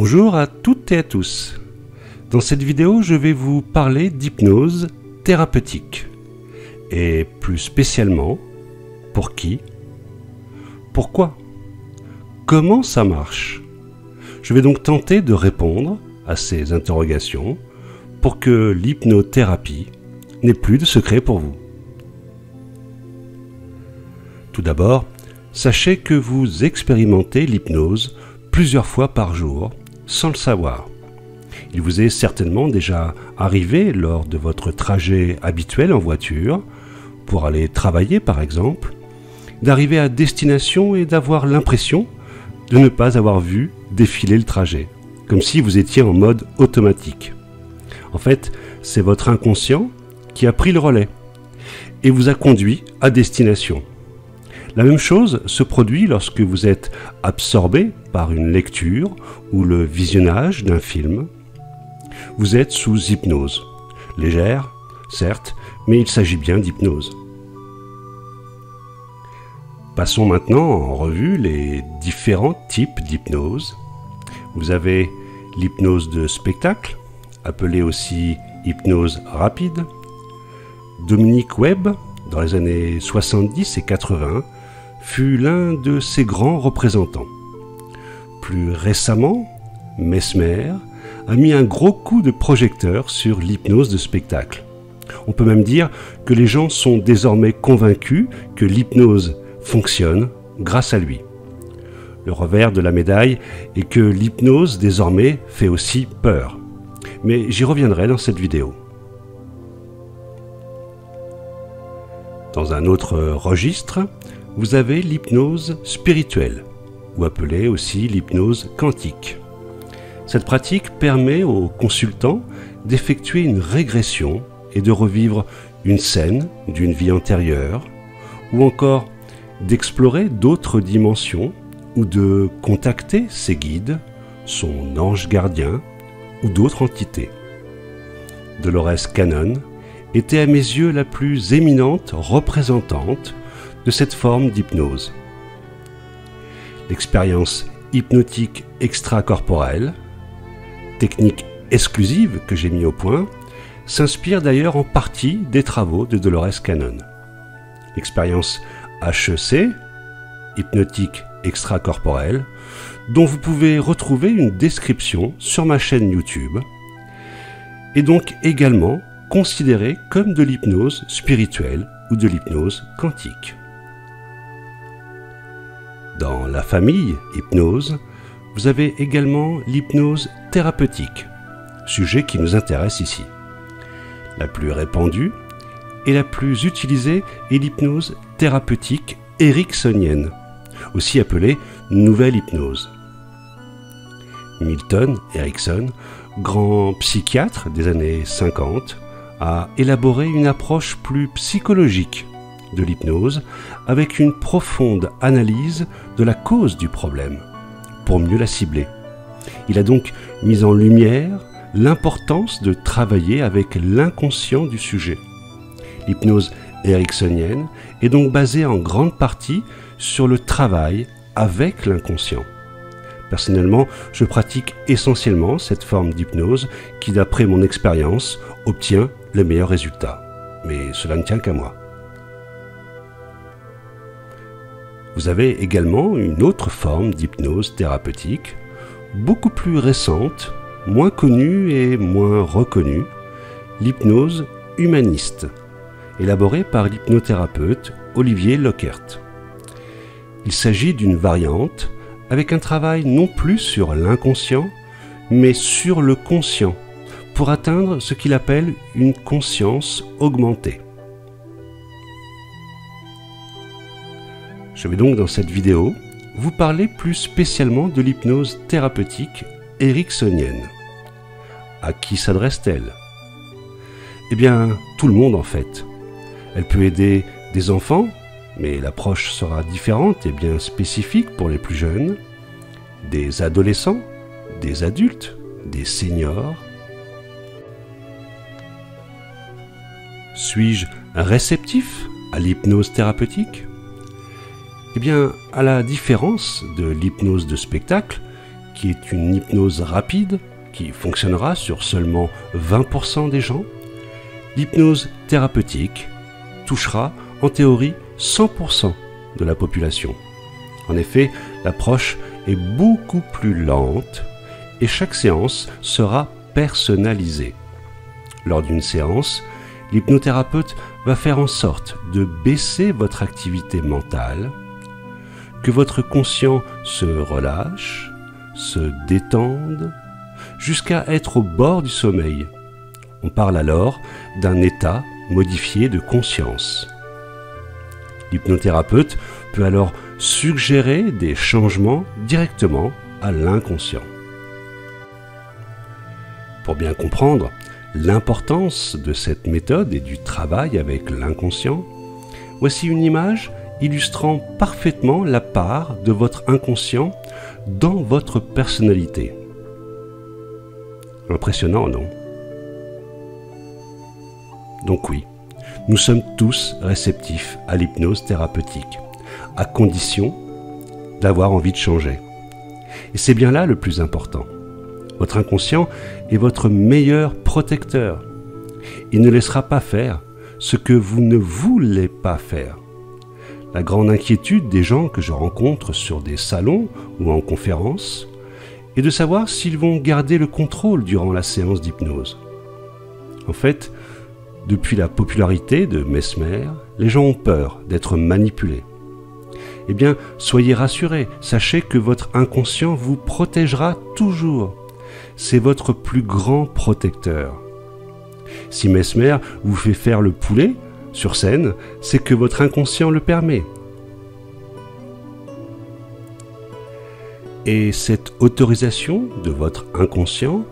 Bonjour à toutes et à tous. Dans cette vidéo, je vais vous parler d'hypnose thérapeutique. Et plus spécialement, pour qui? Pourquoi? Comment ça marche? Je vais donc tenter de répondre à ces interrogations pour que l'hypnothérapie n'ait plus de secret pour vous. Tout d'abord, sachez que vous expérimentez l'hypnose plusieurs fois par jour sans le savoir. Il vous est certainement déjà arrivé lors de votre trajet habituel en voiture, pour aller travailler par exemple, d'arriver à destination et d'avoir l'impression de ne pas avoir vu défiler le trajet, comme si vous étiez en mode automatique. En fait, c'est votre inconscient qui a pris le relais et vous a conduit à destination. La même chose se produit lorsque vous êtes absorbé par une lecture ou le visionnage d'un film. Vous êtes sous hypnose. Légère, certes, mais il s'agit bien d'hypnose. Passons maintenant en revue les différents types d'hypnose. Vous avez l'hypnose de spectacle, appelée aussi hypnose rapide. Dominique Webb, dans les années 70 et 80, fut l'un de ses grands représentants. Plus récemment, Mesmer a mis un gros coup de projecteur sur l'hypnose de spectacle. On peut même dire que les gens sont désormais convaincus que l'hypnose fonctionne grâce à lui. Le revers de la médaille est que l'hypnose désormais fait aussi peur. Mais j'y reviendrai dans cette vidéo. Dans un autre registre, vous avez l'hypnose spirituelle, ou appelée aussi l'hypnose quantique. Cette pratique permet aux consultants d'effectuer une régression et de revivre une scène d'une vie antérieure, ou encore d'explorer d'autres dimensions ou de contacter ses guides, son ange gardien ou d'autres entités. Dolores Cannon était à mes yeux la plus éminente représentante de cette forme d'hypnose. L'expérience hypnotique extracorporelle, technique exclusive que j'ai mis au point, s'inspire d'ailleurs en partie des travaux de Dolores Cannon. L'expérience HEC, hypnotique extracorporelle, dont vous pouvez retrouver une description sur ma chaîne YouTube, est donc également considérée comme de l'hypnose spirituelle ou de l'hypnose quantique. Dans la famille hypnose, vous avez également l'hypnose thérapeutique, sujet qui nous intéresse ici. La plus répandue et la plus utilisée est l'hypnose thérapeutique ericksonienne, aussi appelée nouvelle hypnose. Milton Erickson, grand psychiatre des années 50, a élaboré une approche plus psychologique de l'hypnose avec une profonde analyse de la cause du problème pour mieux la cibler. Il a donc mis en lumière l'importance de travailler avec l'inconscient du sujet. L'hypnose ericksonienne est donc basée en grande partie sur le travail avec l'inconscient. Personnellement, je pratique essentiellement cette forme d'hypnose qui, d'après mon expérience, obtient les meilleurs résultats. Mais cela ne tient qu'à moi. Vous avez également une autre forme d'hypnose thérapeutique, beaucoup plus récente, moins connue et moins reconnue, l'hypnose humaniste, élaborée par l'hypnothérapeute Olivier Lockert. Il s'agit d'une variante avec un travail non plus sur l'inconscient, mais sur le conscient, pour atteindre ce qu'il appelle une conscience augmentée. Je vais donc dans cette vidéo vous parler plus spécialement de l'hypnose thérapeutique ericksonienne. À qui s'adresse-t-elle? Eh bien, tout le monde en fait. Elle peut aider des enfants, mais l'approche sera différente et bien spécifique pour les plus jeunes, des adolescents, des adultes, des seniors. Suis-je réceptif à l'hypnose thérapeutique? Eh bien, à la différence de l'hypnose de spectacle, qui est une hypnose rapide, qui fonctionnera sur seulement 20% des gens, l'hypnose thérapeutique touchera en théorie 100% de la population. En effet, l'approche est beaucoup plus lente et chaque séance sera personnalisée. Lors d'une séance, l'hypnothérapeute va faire en sorte de baisser votre activité mentale, que votre conscient se relâche, se détende, jusqu'à être au bord du sommeil. On parle alors d'un état modifié de conscience. L'hypnothérapeute peut alors suggérer des changements directement à l'inconscient. Pour bien comprendre l'importance de cette méthode et du travail avec l'inconscient, voici une image illustrant parfaitement la part de votre inconscient dans votre personnalité. Impressionnant, non? Donc oui, nous sommes tous réceptifs à l'hypnose thérapeutique, à condition d'avoir envie de changer. Et c'est bien là le plus important. Votre inconscient est votre meilleur protecteur. Il ne laissera pas faire ce que vous ne voulez pas faire. La grande inquiétude des gens que je rencontre sur des salons ou en conférence est de savoir s'ils vont garder le contrôle durant la séance d'hypnose. En fait, depuis la popularité de Mesmer, les gens ont peur d'être manipulés. Eh bien, soyez rassurés, sachez que votre inconscient vous protégera toujours. C'est votre plus grand protecteur. Si Mesmer vous fait faire le poulet sur scène, c'est que votre inconscient le permet. Et cette autorisation de votre inconscient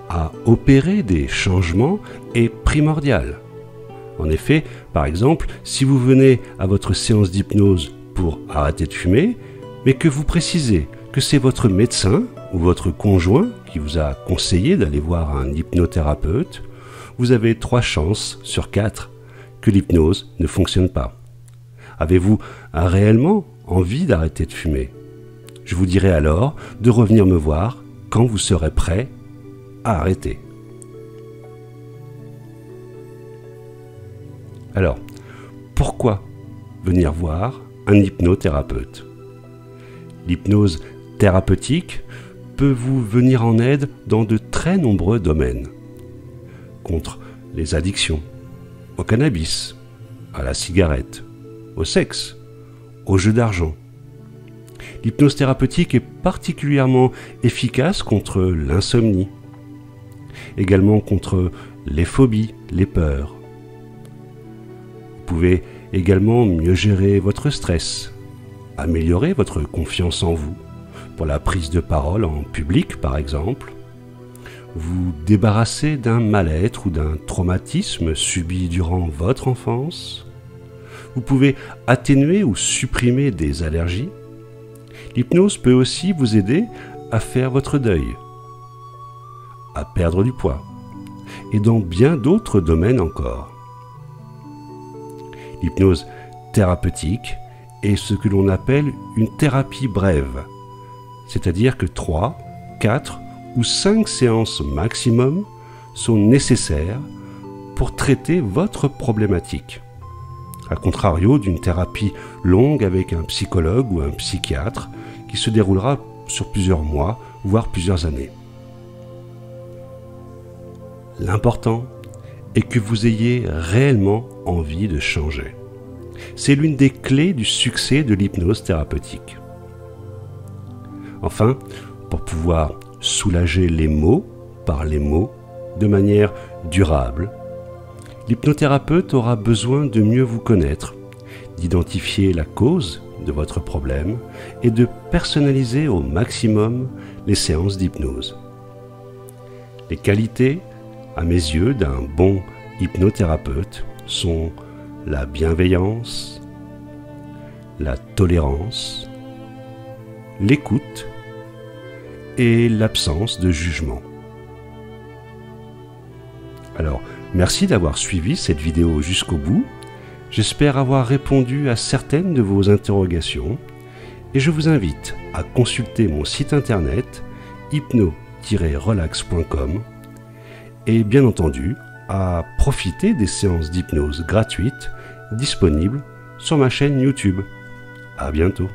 à opérer des changements est primordiale. En effet, par exemple, si vous venez à votre séance d'hypnose pour arrêter de fumer, mais que vous précisez que c'est votre médecin ou votre conjoint qui vous a conseillé d'aller voir un hypnothérapeute, vous avez 3 chances sur 4 que l'hypnose ne fonctionne pas. Avez-vous réellement envie d'arrêter de fumer? Je vous dirai alors de revenir me voir quand vous serez prêt à arrêter. Alors, pourquoi venir voir un hypnothérapeute? L'hypnose thérapeutique peut vous venir en aide dans de très nombreux domaines. Contre les addictions, au cannabis, à la cigarette, au sexe, aux jeux d'argent. L'hypnose thérapeutique est particulièrement efficace contre l'insomnie, également contre les phobies, les peurs. Vous pouvez également mieux gérer votre stress, améliorer votre confiance en vous, pour la prise de parole en public par exemple, vous débarrasser d'un mal-être ou d'un traumatisme subi durant votre enfance, vous pouvez atténuer ou supprimer des allergies. L'hypnose peut aussi vous aider à faire votre deuil, à perdre du poids, et dans bien d'autres domaines encore. L'hypnose thérapeutique est ce que l'on appelle une thérapie brève, c'est-à-dire que 3, 4 ou 5 séances maximum sont nécessaires pour traiter votre problématique. A contrario d'une thérapie longue avec un psychologue ou un psychiatre qui se déroulera sur plusieurs mois, voire plusieurs années. L'important est que vous ayez réellement envie de changer. C'est l'une des clés du succès de l'hypnose thérapeutique. Enfin, pour pouvoir soulager les maux par les mots de manière durable, l'hypnothérapeute aura besoin de mieux vous connaître, d'identifier la cause de votre problème et de personnaliser au maximum les séances d'hypnose. Les qualités, à mes yeux, d'un bon hypnothérapeute sont la bienveillance, la tolérance, l'écoute et l'absence de jugement. Alors, merci d'avoir suivi cette vidéo jusqu'au bout. J'espère avoir répondu à certaines de vos interrogations et je vous invite à consulter mon site internet hypno-relax.com et bien entendu à profiter des séances d'hypnose gratuites disponibles sur ma chaîne YouTube. À bientôt.